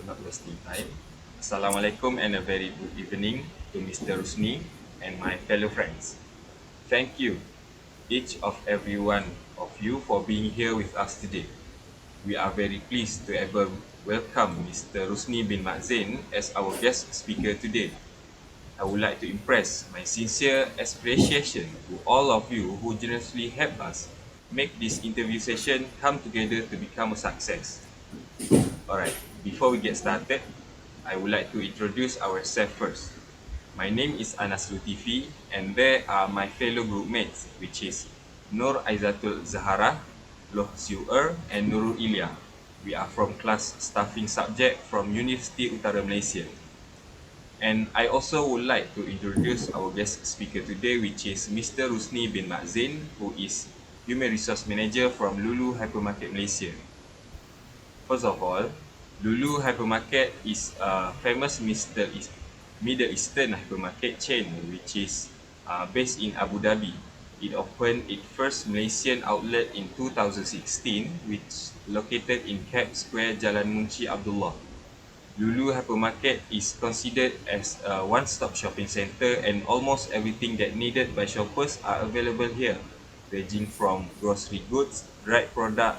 not wasting time. Assalamualaikum and a very good evening to Mr. Rusni and my fellow friends. Thank you, each of every one of you, for being here with us today. We are very pleased to ever welcome Mr. Rusni bin Mazen as our guest speaker today. I would like to express my sincere appreciation to all of you who generously help us make this interview session come together to become a success. Alright, before we get started, I would like to introduce ourselves first. My name is Lutifi, and there are my fellow group mates, which is Nur Zaharah, Loh Xue Er, and Nurul Iylia. We are from class staffing subject from University Utara Malaysia. And I also would like to introduce our guest speaker today, which is Mr. Rusni bin Mazen, who is Human Resource Manager from Lulu Hypermarket Malaysia. First of all, Lulu Hypermarket is a famous Middle Eastern hypermarket chain which is based in Abu Dhabi. It opened its first Malaysian outlet in 2016, which located in Cap Square, Jalan Munshi Abdullah. Lulu Hypermarket is considered as a one-stop shopping center, and almost everything that needed by shoppers are available here, ranging from grocery goods, dried product,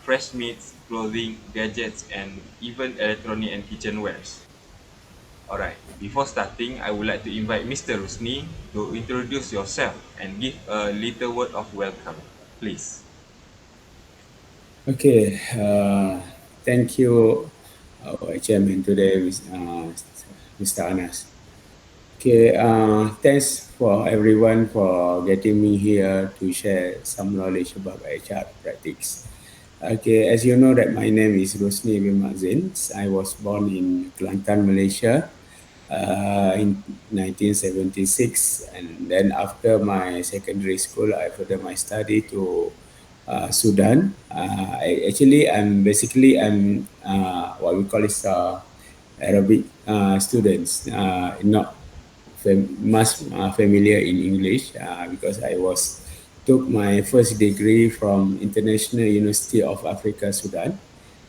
fresh meats, clothing, gadgets, and even electronic and kitchenwares. Alright, before starting, I would like to invite Mr. Rusni to introduce yourself and give a little word of welcome, please. Okay, thank you, our chairman today, Mr. Anas. Okay, thanks for everyone for getting me here to share some knowledge about HR practice. Okay, as you know that my name is Rusni bin Mazin. I was born in Kelantan, Malaysia in 1976, and then after my secondary school, I further my study to Sudan. I'm what we call is Arabic students, not much familiar in English because I took my first degree from International University of Africa, Sudan.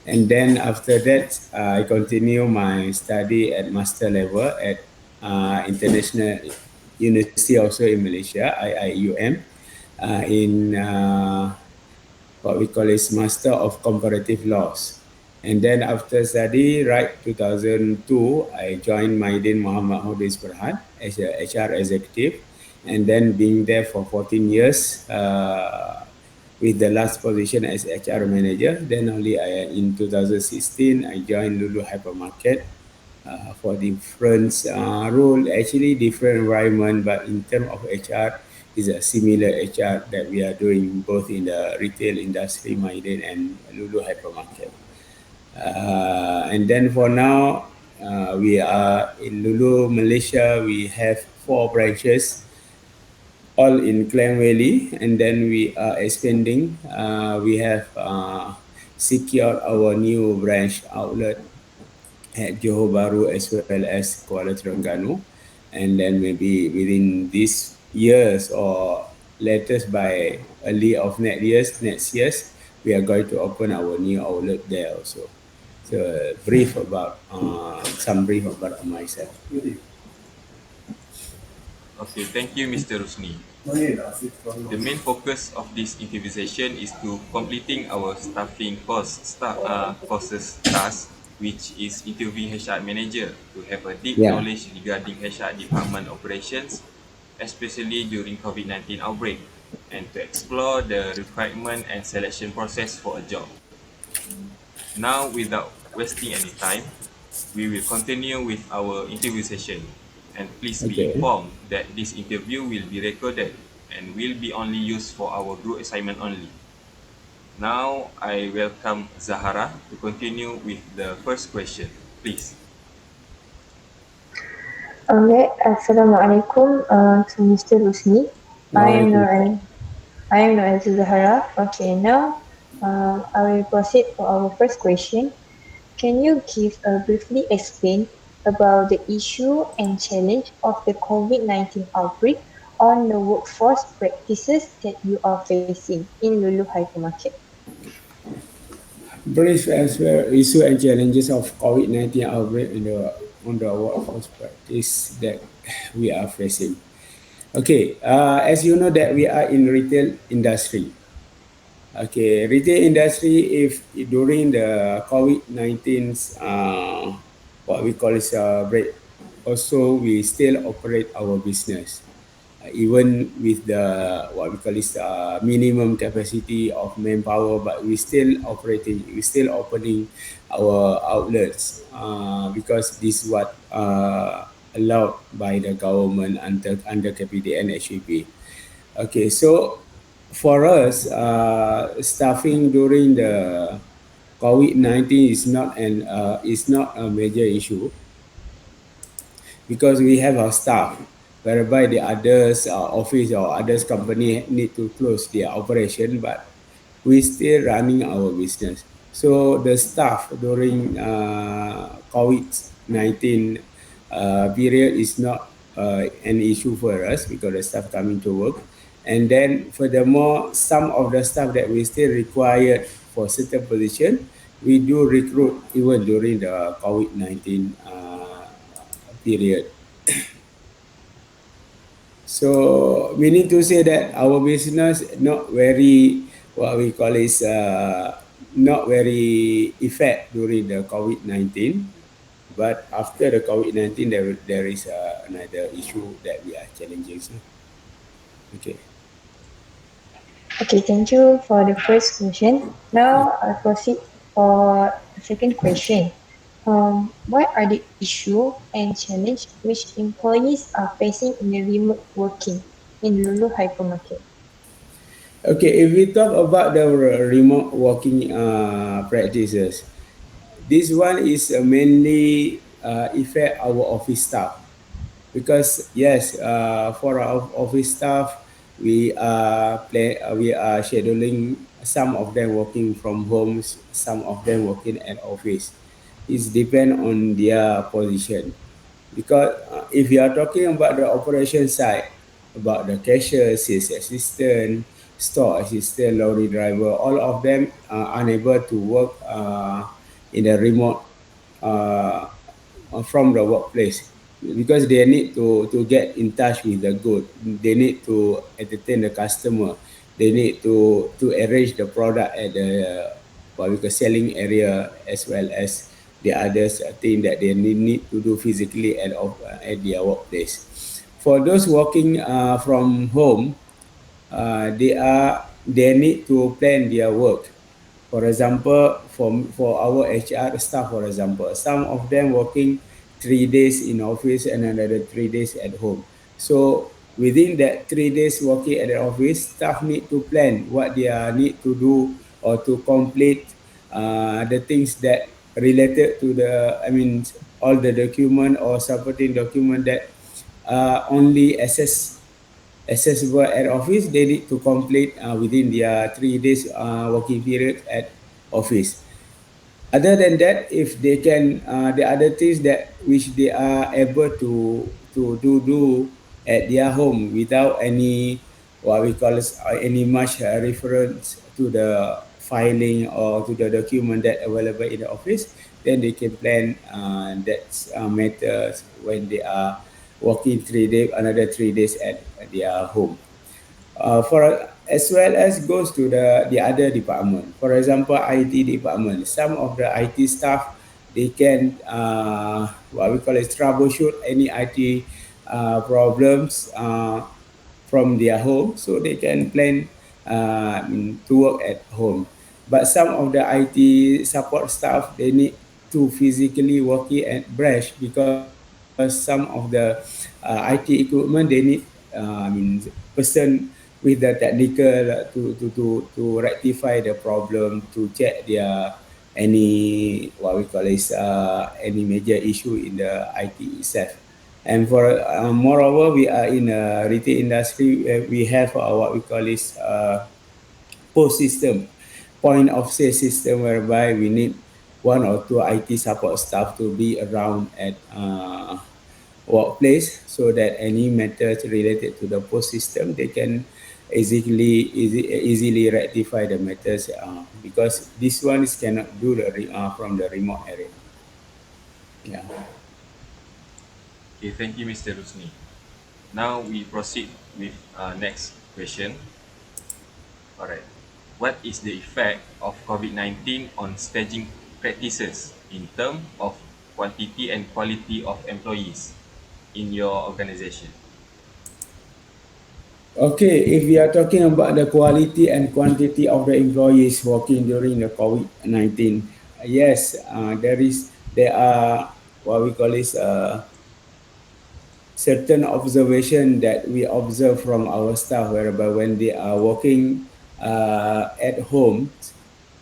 And then after that, I continue my study at master level at International University also in Malaysia, IIUM, in what we call is Master of Comparative Laws. And then after study, right 2002, I joined Maidin Muhammad Hodis Berhad as a HR executive, and then being there for 14 years with the last position as HR manager. Then only in 2016, I joined Lulu Hypermarket for different role, actually different environment, but in terms of HR, is a similar HR that we are doing both in the retail industry, Maiden and Lulu Hypermarket. And then for now, we are in Lulu, Malaysia. We have 4 branches, all in Klang Valley, and then we are expanding. We have secured our new branch outlet at Johor Bahru as well as Kuala Terengganu, and then maybe within these years or latest by early of next years, we are going to open our new outlet there also. So some brief about myself. Okay, thank you, Mr. Rusni. The main focus of this interview session is to completing our staffing courses task, which is interviewing HR manager to have a deep knowledge regarding HR department operations, especially during COVID-19 outbreak, and to explore the requirement and selection process for a job. Now, without wasting any time, we will continue with our interview session. And please be informed that this interview will be recorded and will be only used for our group assignment only. Now, I welcome Zaharah to continue with the first question. Please. Okay, Assalamualaikum to Mr. Rusni. I am Nurul Zaharah. Okay, now I will proceed for our first question. Can you briefly explain about the issue and challenge of the COVID-19 outbreak on the workforce practices that you are facing in Lulu Hypermarket? Brief as well issue and challenges of COVID-19 outbreak in the on the workforce practice that we are facing. Okay, as you know that we are in retail industry. Okay, retail industry, if during the COVID-19, what we call is break, also we still operate our business. Even with the what we call is minimum capacity of manpower, but we still opening our outlets because this is what allowed by the government under KPD and HEP. Okay, so for us, staffing during the COVID-19 is not a major issue because we have our staff, whereby the others office or others company need to close their operation, but we still running our business. So the staff during COVID-19 period is not an issue for us because the staff coming to work. And then furthermore, some of the staff that we still required for certain position, we do recruit even during the COVID-19 period. So meaning to say that our business not very what we call is not very effect during the COVID-19, but after the COVID-19 there is another issue that we are challenging. So, okay. Okay, thank you for the first question. Now I'll proceed for the second question. What are the issue and challenge which employees are facing in the remote working in Lulu hypermarket? Okay, if we talk about the remote working practices, this one is mainly affect our office staff because yes, for our office staff, we are scheduling some of them working from homes, some of them working at office. It's depend on their position. Because if you are talking about the operation side, about the cashier, sales assistant, store assistant, lorry driver, all of them are unable to work in a remote from the workplace because they need to get in touch with the good. They need to entertain the customer. They need to arrange the product at the what we call selling area as well as the others thing that they need to do physically at their workplace. For those working from home, they need to plan their work. For example, for our HR staff, for example, some of them working 3 days in office and another 3 days at home. So within that 3 days working at the office, staff need to plan what they need to do or to complete the things that related to all the document or supporting document that only accessible at office, they need to complete within their 3 days working period at office. Other than that, if they can, the other things that which they are able to do at their home without any what we call any much reference to the filing or to the document that available in the office, then they can plan that matters when they are working 3 days, another 3 days at their home. For as well as goes to the other department. For example, IT department. Some of the IT staff they can what we call it troubleshoot any IT problems from their home, so they can plan to work at home. But some of the IT support staff they need to physically work it at branch because some of the IT equipment they need person with the technical to rectify the problem, to check their any what we call is any major issue in the IT itself. And for moreover, we are in a retail industry where we have what we call is post system, point of sale system, whereby we need one or two IT support staff to be around at workplace so that any matters related to the post system they can easily rectify the matters because this one is cannot do from the remote area. Yeah. Okay, thank you, Mr. Rusni. Now we proceed with next question. Alright. What is the effect of COVID-19 on staging practices in terms of quantity and quality of employees in your organization? Okay, if we are talking about the quality and quantity of the employees working during the COVID-19, yes, there are what we call is certain observation that we observe from our staff, whereby when they are working at home,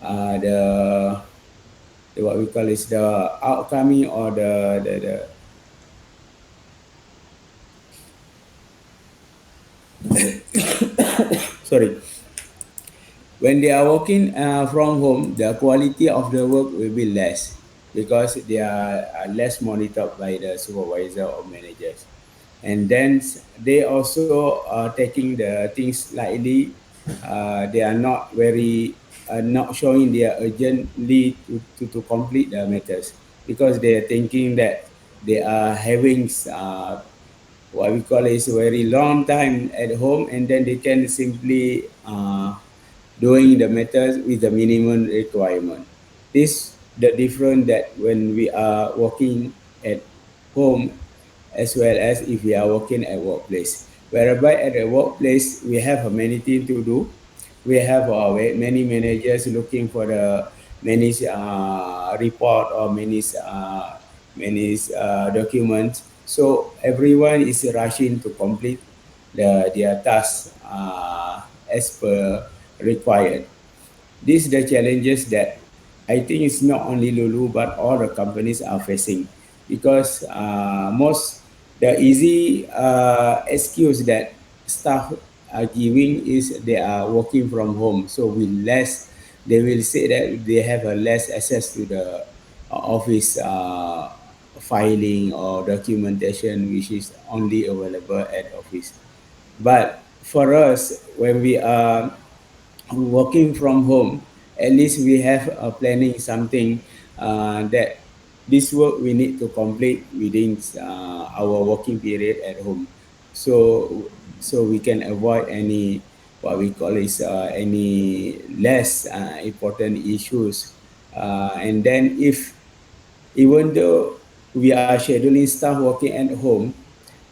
the what we call is the outcoming or the sorry, when they are working from home, the quality of the work will be less because they are less monitored by the supervisor or managers. And then they also are taking the things lightly. They are not very not showing their urgently to complete the matters because they are thinking that they are having what we call is a very long time at home, and then they can simply doing the methods with the minimum requirement. This the difference that when we are working at home as well as if we are working at workplace. Whereby at the workplace we have many things to do. We have many managers looking for the many report or many documents. So everyone is rushing to complete their tasks as per required. These are the challenges that I think it's not only Lulu but all the companies are facing because most the easy excuse that staff are giving is they are working from home. So with less, they will say that they have a less access to the office filing or documentation, which is only available at office. But for us, when we are working from home, at least we have planning something that this work we need to complete within our working period at home. So we can avoid any what we call is any less important issues. And then if even though we are scheduling staff working at home,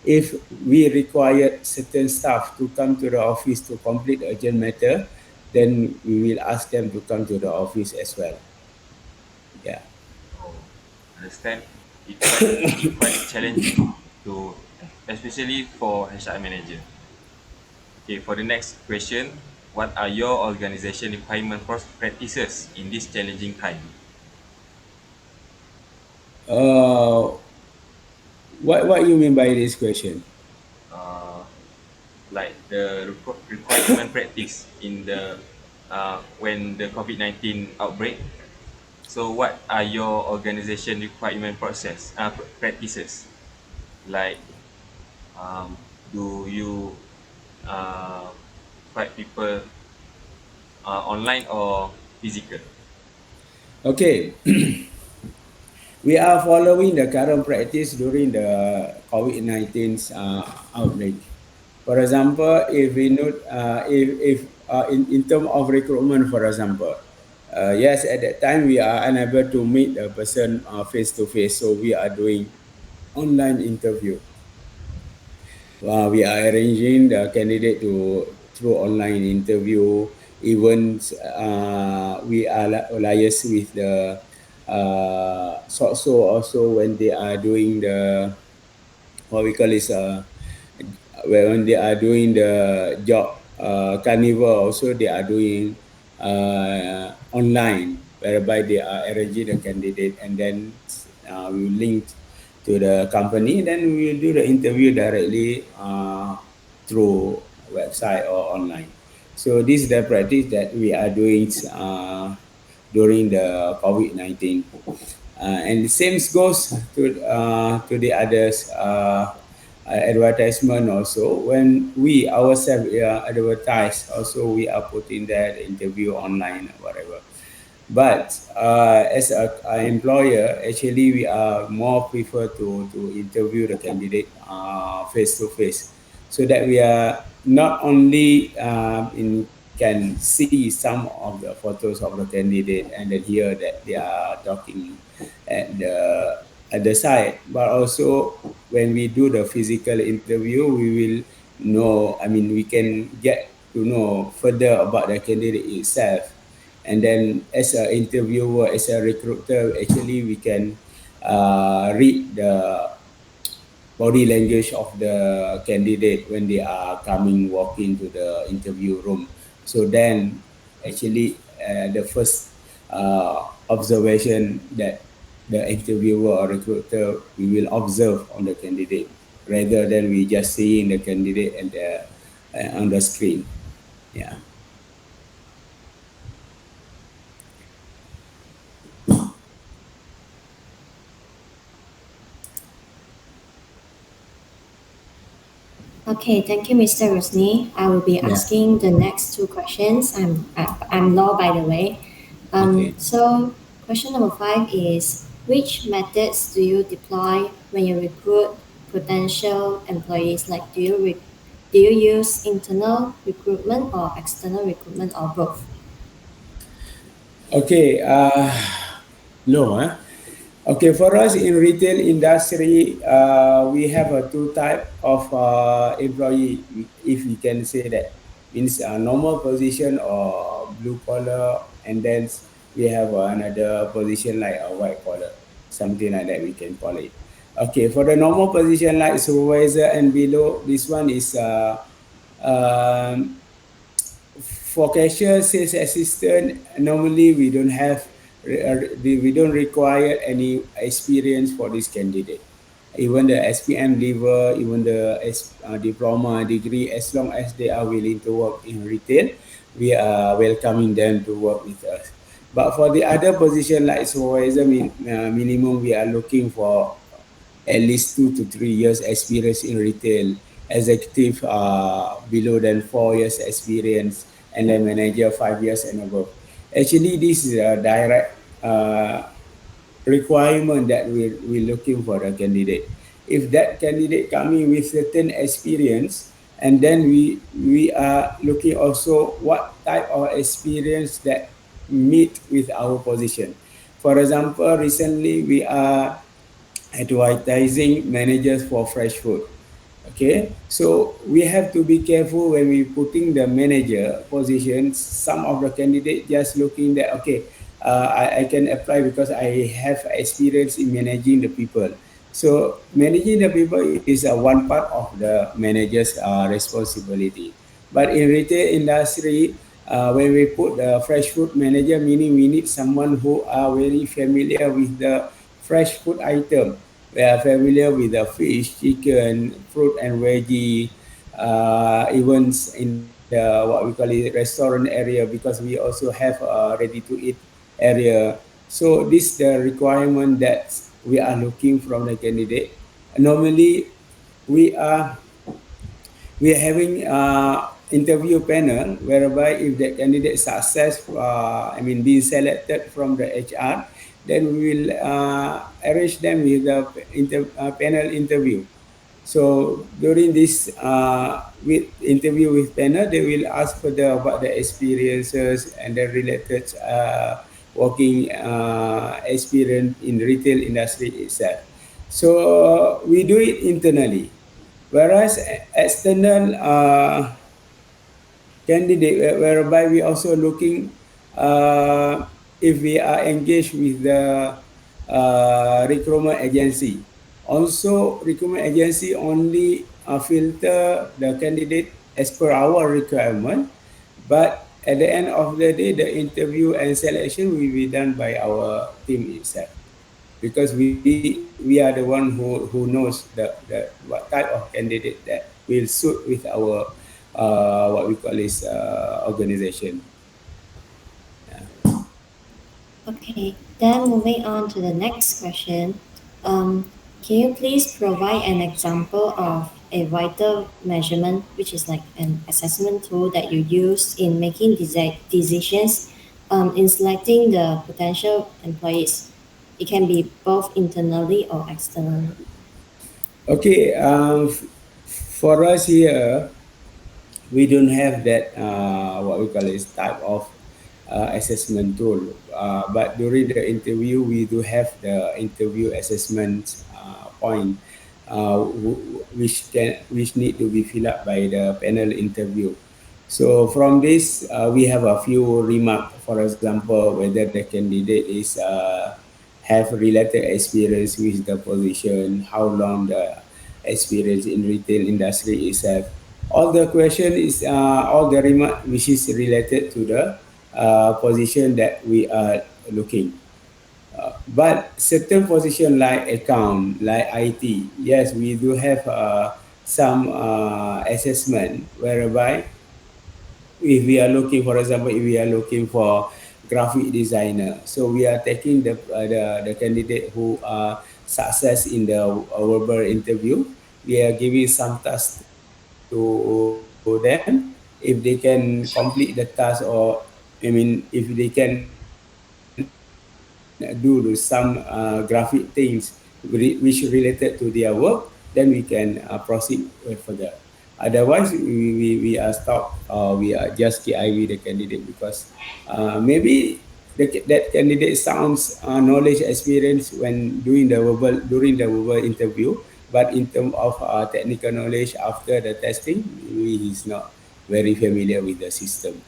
if we require certain staff to come to the office to complete urgent matter, then we will ask them to come to the office as well. Yeah. Oh, understand. It quite challenging to, especially for HR manager. Okay, for the next question, what are your organization requirement practices in this challenging time? Uh, what you mean by this question? Uh, like the requirement practice in the when the COVID-19 outbreak. So what are your organization requirement practices? Like um, do you uh, fight people online or physical? Okay, we are following the current practice during the COVID-19 outbreak. For example, if we note, if in terms of recruitment, for example, yes, at that time we are unable to meet the person face to face, so we are doing online interview. We are arranging the candidate to through online interview. Even we are liaise with the so also when they are doing the what we call is when they are doing the job carnival, also they are doing online, whereby they are arranging the candidate and then we will link to the company, then we will do the interview directly through website or online. So this is the practice that we are doing during the COVID-19. And the same goes to the others. advertisement also. When we ourselves advertise, also we are putting that interview online or whatever. But as a employer, actually, we are more prefer to interview the candidate face to face, so that we are not only can see some of the photos of the candidate and then hear that they are talking at the side, but also when we do the physical interview, we will know. I mean, we can get to know further about the candidate itself, and then as an interviewer, as a recruiter, actually we can read the body language of the candidate when they are coming walking to the interview room. So then actually the first observation that the interviewer or recruiter we will observe on the candidate, rather than we just seeing the candidate and on the screen. Yeah. Okay, thank you, Mr. Rosni. I will be Yeah. asking the next two questions. I'm Law, by the way. Okay. So, question number five is, which methods do you deploy when you recruit potential employees? Like, do you use internal recruitment or external recruitment or both? Okay. No. Okay, for us in retail industry, we have a two type of employee, if we can say that. Means a normal position or blue collar, and then we have another position like a white collar, something like that we can call it. Okay, for the normal position like supervisor and below, this one is um, for cashier sales assistant. Normally we don't have we don't require any experience for this candidate, even the SPM level, even the diploma degree, as long as they are willing to work in retail, we are welcoming them to work with us. But for the other position like supervisor, minimum we are looking for at least 2 to 3 years experience in retail, executive below than 4 years experience, and then manager 5 years and above. Actually, this is a direct requirement that we're looking for a candidate. If that candidate coming with certain experience, and then we are looking also what type of experience that meet with our position. For example, recently we are advertising managers for fresh food. Okay, so we have to be careful when we putting the manager positions. Some of the candidate just looking that okay, I can apply because I have experience in managing the people. So managing the people is one part of the manager's responsibility. But in retail industry, when we put the fresh food manager, meaning we need someone who are very familiar with the fresh food item. We are familiar with the fish, chicken, fruit and veggie, even in the what we call it restaurant area, because we also have a ready to eat area. So this the requirement that we are looking from the candidate. Normally, we are we are having interview panel whereby if the candidate success, being selected from the HR, then we will arrange them with the panel interview. So during this with interview with panel, they will ask further about the experiences and the related working experience in retail industry itself. So we do it internally. Whereas external candidate, whereby we also looking if we are engaged with the recruitment agency. Also, recruitment agency only filter the candidate as per our requirement, but at the end of the day, the interview and selection will be done by our team itself, because we are the one who knows the what type of candidate that will suit with our what we call is organization. Okay, then moving on to the next question. Um, Can you please provide an example of a vital measurement, which is like an assessment tool that you use in making decisions in selecting the potential employees? It can be both internally or externally. Okay, for us here, we don't have that what we call is type of assessment tool. But during the interview, we do have the interview assessment point, which need to be filled up by the panel interview. So from this, we have a few remarks. For example, whether the candidate is have related experience with the position, how long the experience in retail industry is have. All the question is all the remark which is related to the position that we are looking. But certain position like account, like IT, yes, we do have some assessment whereby if we are looking, for example, if we are looking for graphic designer, so we are taking the candidate who are success in the verbal interview. We are giving some tasks to them. If they can complete the task, or I mean, if they can do some graphic things which related to their work, then we can proceed further. Otherwise, we are stop. We are just KIV the candidate because maybe that candidate sounds knowledge experience when during the verbal interview, but in terms of technical knowledge after the testing, he is not very familiar with the system.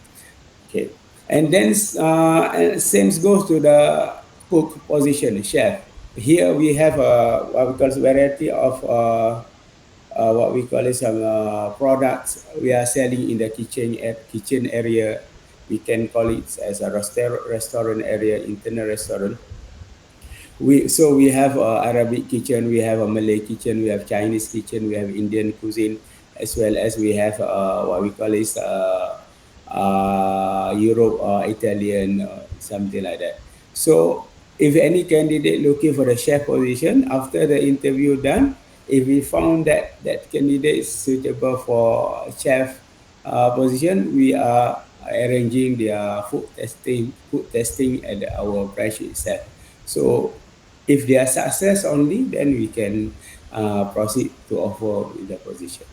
Okay, and then same goes to the cook position, chef. Here we have a what we call variety of what we call it some products we are selling in the kitchen area. We can call it as a restaurant area, internal restaurant. We have Arabic kitchen, we have a Malay kitchen, we have Chinese kitchen, we have Indian cuisine, as well as we have what we call is Europe or Italian or something like that. So if any candidate looking for the chef position, after the interview done, if we found that that candidate is suitable for chef position, we are arranging their food testing at our branch itself. So if they are success only, then we can proceed to offer with the position.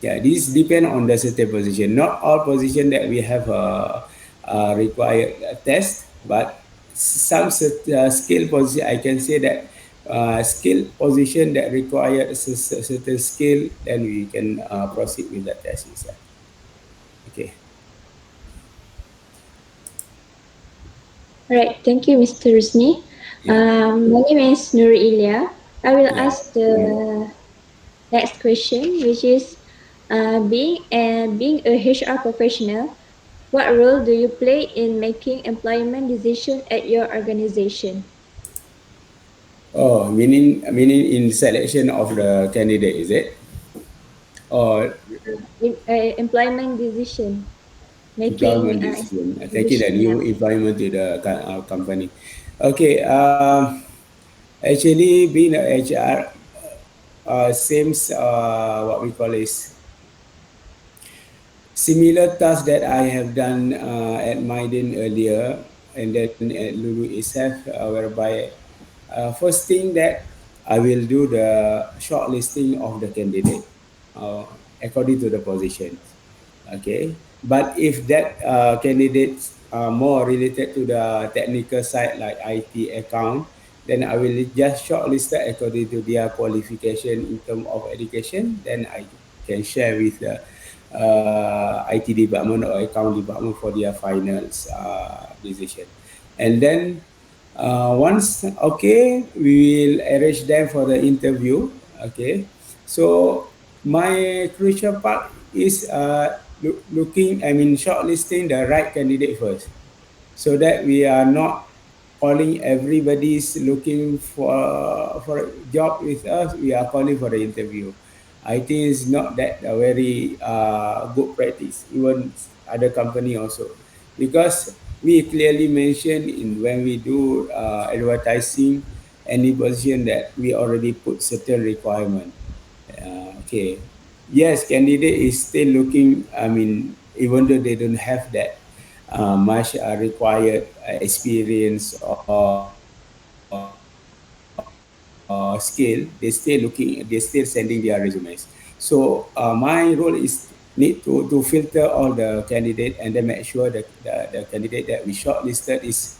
Yeah, this depend on the certain position. Not all position that we have required a test, but some skill position, I can say that skill position that require certain skill, then we can proceed with the test itself. Okay. Right, thank you, Mr. Rusni. Yeah. My name is Iylia. I will Yeah. ask the next question, which is being a HR professional, what role do you play in making employment decision at your organization? Oh, meaning in selection of the candidate, is it? Or Employment decision, making employment decision, taking a decision. Yeah. new employment to the company. Okay. Actually, being a HR, seems what we call is similar task that I have done at Maiden earlier, and then at Lulu itself, whereby first thing that I will do the shortlisting of the candidate uh, according to the position. Okay, but if that candidates are more related to the technical side like IT account, then I will just shortlist it according to their qualification in terms of education. Then I can share with the IT department or account department for their finals decision. And then once okay, we will arrange them for the interview. Okay, so my crucial part is looking, I mean, shortlisting the right candidate first, so that we are not calling everybody's looking for a job with us. We are calling for the interview. I think it's not that a very good practice, even other company also, because we clearly mention in when we do advertising any position that we already put certain requirement. Okay, yes, candidate is still looking. I mean, even though they don't have that much required experience or skill, they're still sending their resumes. So my role is need to filter all the candidate and then make sure that the candidate that we shortlisted is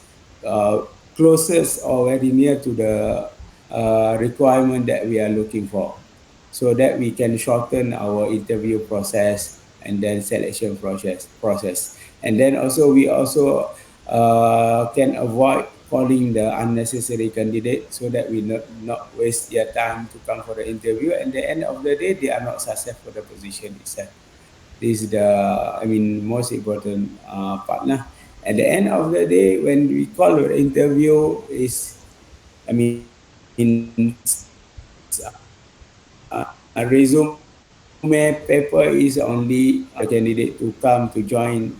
uh, closest or very near to the requirement that we are looking for, so that we can shorten our interview process and then selection process. And then also we also can avoid calling the unnecessary candidate, so that we not waste their time to come for the interview, and at the end of the day they are not successful for the position itself. This is the, I mean, most important partner. At the end of the day, when we call the interview is, I mean, resume paper is only candidate to come to join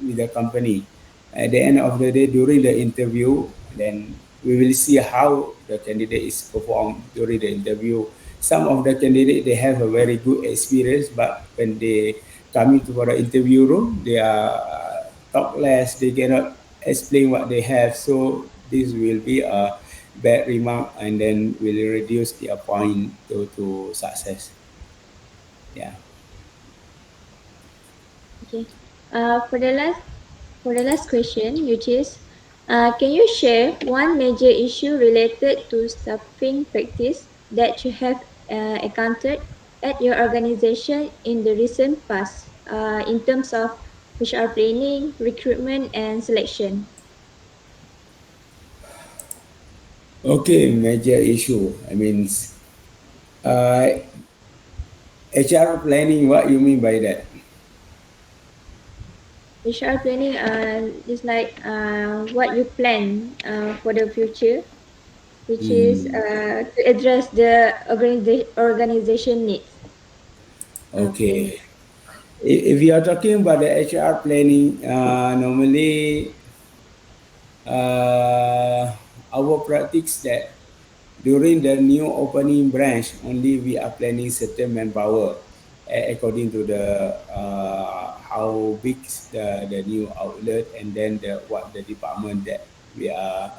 with the company. At the end of the day, during the interview, then we will see how the candidate is performed during the interview. Some of the candidate they have a very good experience, but when they come into for the interview room, they are talk less. They cannot explain what they have. So this will be a bad remark, and then will reduce their point to success. Yeah. Okay. For the last question, which is, can you share one major issue related to staffing practice that you have encountered at your organization in the recent past, in terms of HR planning, recruitment, and selection? Okay, major issue. I mean, uh, HR planning. What you mean by that? HR planning is like what you plan for the future, which is Hmm. to address the organization needs. Planning. Okay. If you are talking about the HR planning, normally our practice that during the new opening branch, only we are planning certain manpower according to the how big the new outlet, and then what the department that we are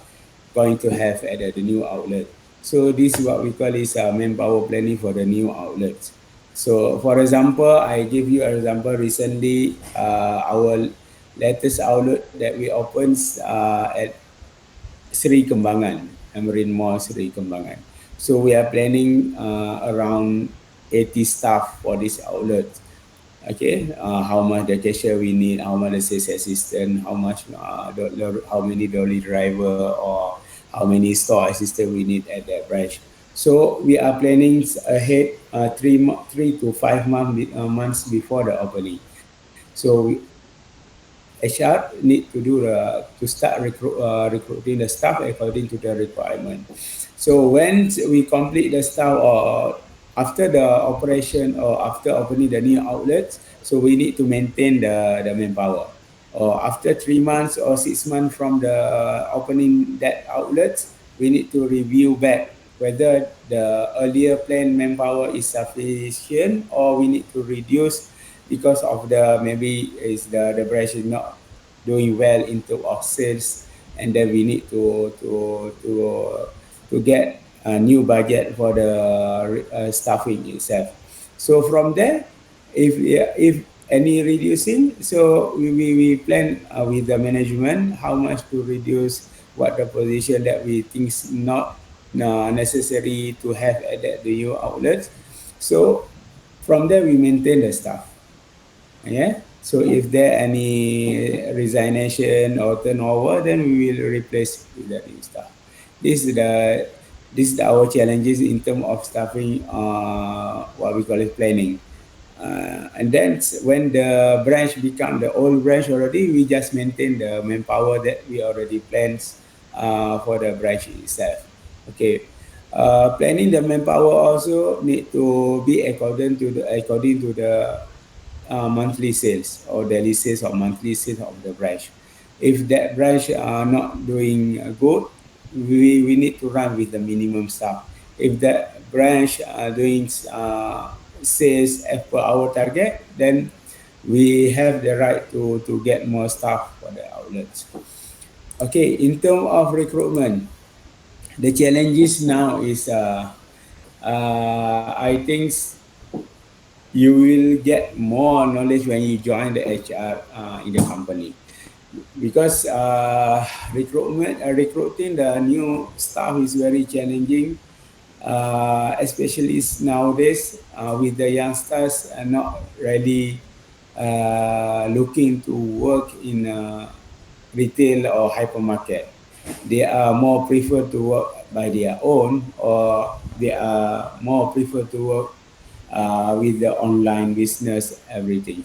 going to have at the new outlet. So this is what we call is manpower planning for the new outlets. So for example, I give you an example. Recently, our latest outlet that we opened at Sri Kembangan, Marine Mall Sri Kembangan. So we are planning around 80 staff for this outlet. Okay, how much the cashier we need, how much the sales assistant, how much how many dolly driver, or how many store assistant we need at that branch. So we are planning ahead 3 to 5 months before the opening. So HR need to do to start recruiting the staff according to the requirement. So when we complete the staff, or after the operation, or after opening the new outlets, so we need to maintain the manpower. Or after 3 months or 6 months from the opening that outlets, we need to review back whether the earlier planned manpower is sufficient, or we need to reduce because of the maybe is the branch is not doing well in terms of sales, and then we need to get a new budget for the staffing itself. So from there, if any reducing, so we plan with the management how much to reduce, what the position that we think is not necessary to have at the new outlets. So from there we maintain the staff. Yeah. So if there any resignation or turnover, then we will replace with the new staff. This is the our challenges in terms of staffing. What we call it planning. And then when the branch become the old branch already, we just maintain the manpower that we already planned for the branch itself. Okay. Planning the manpower also need to be according to the monthly sales or daily sales or monthly sales of the branch. If that branch are not doing good, we need to run with the minimum staff. If the branch are doing sales as per our target, then we have the right to get more staff for the outlets. Okay, in terms of recruitment, the challenges now is I think you will get more knowledge when you join the HR in the company, because recruiting the new staff is very challenging, especially nowadays with the youngsters not really looking to work in retail or hypermarket. They are more prefer to work by their own, or they are more prefer to work with the online business, everything.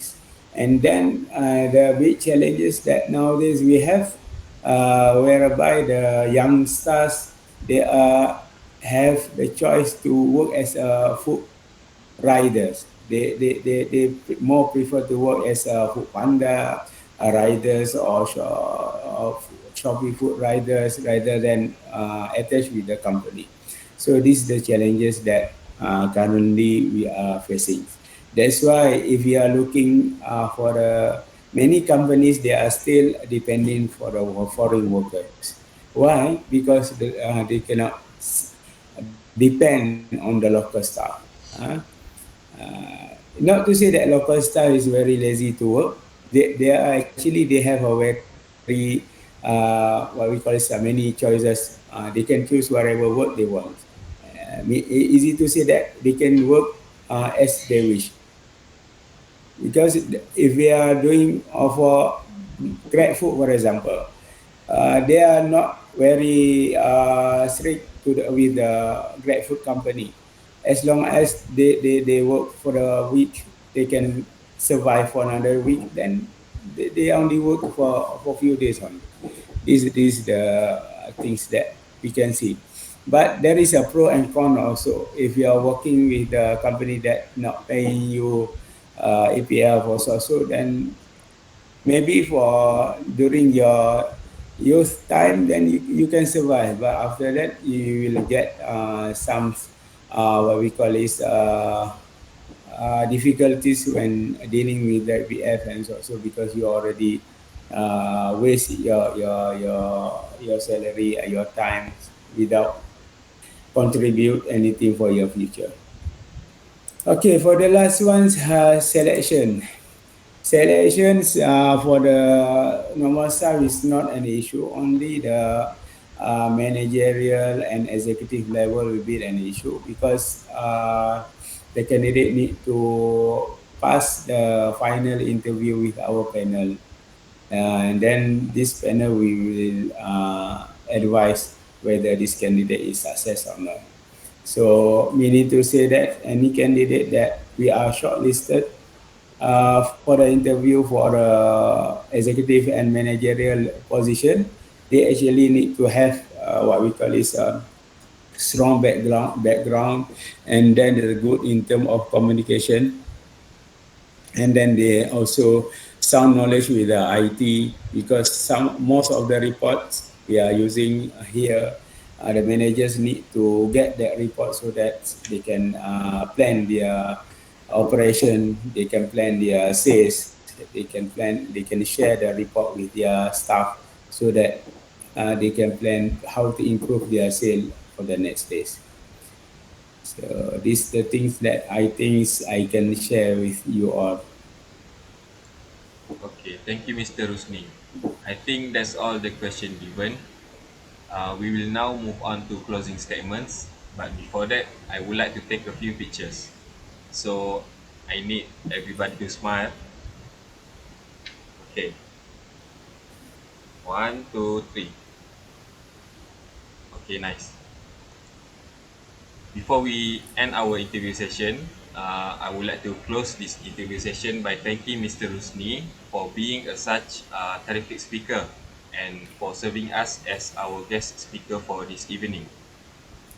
And then the big challenges that nowadays we have, whereby the youngsters, they have the choice to work as a food riders. They more prefer to work as a food panda riders, or Shopee food riders, rather than attached with the company. So these are the challenges that currently we are facing. That's why if you are looking for many companies, they are still depending for the foreign workers. Why? Because they cannot depend on the local staff. Huh? Not to say that local staff is very lazy to work. They are actually, they have a very what we call it, many choices. They can choose whatever work they want. Easy to say that they can work as they wish, because if we are doing for Grab food, for example, they are not very strict with the Grab food company. As long as they work for a week, they can survive for another week. Then they only work for a few days only. These the things that we can see. But there is a pro and con also. If you are working with a company that not paying you APL also, then maybe for during your youth time, then you can survive. But after that, you will get some what we call is difficulties when dealing with the BF, and also because you already waste your salary and your time without contribute anything for your future. Okay, for the last ones, selection. Selections for the normal staff is not an issue. Only the managerial and executive level will be an issue, because the candidate need to pass the final interview with our panel, and then this panel we will advise whether this candidate is success or not. So meaning to say that any candidate that we are shortlisted for the interview for the executive and managerial position, they actually need to have what we call is a strong background, and then they're good in terms of communication, and then they also sound knowledge with the IT, because most of the reports we are using here, the managers need to get that report so that they can plan their operation, they can plan their sales, they can share the report with their staff, so that they can plan how to improve their sale for the next days. So these the things that I think I can share with you all. Okay, thank you, Mr. Rusni. I think that's all the question given. We will now move on to closing statements. But before that, I would like to take a few pictures. So I need everybody to smile. Okay, one, two, three. Okay, nice. Before we end our interview session, I would like to close this interview session by thanking Mr. Rusni for being such a terrific speaker and for serving us as our guest speaker for this evening.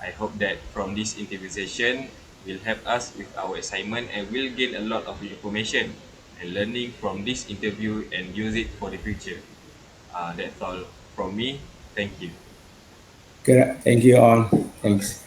I hope that from this interview session will help us with our assignment and will gain a lot of information and learning from this interview and use it for the future. That's all from me. Thank you. Thank you all. Thanks.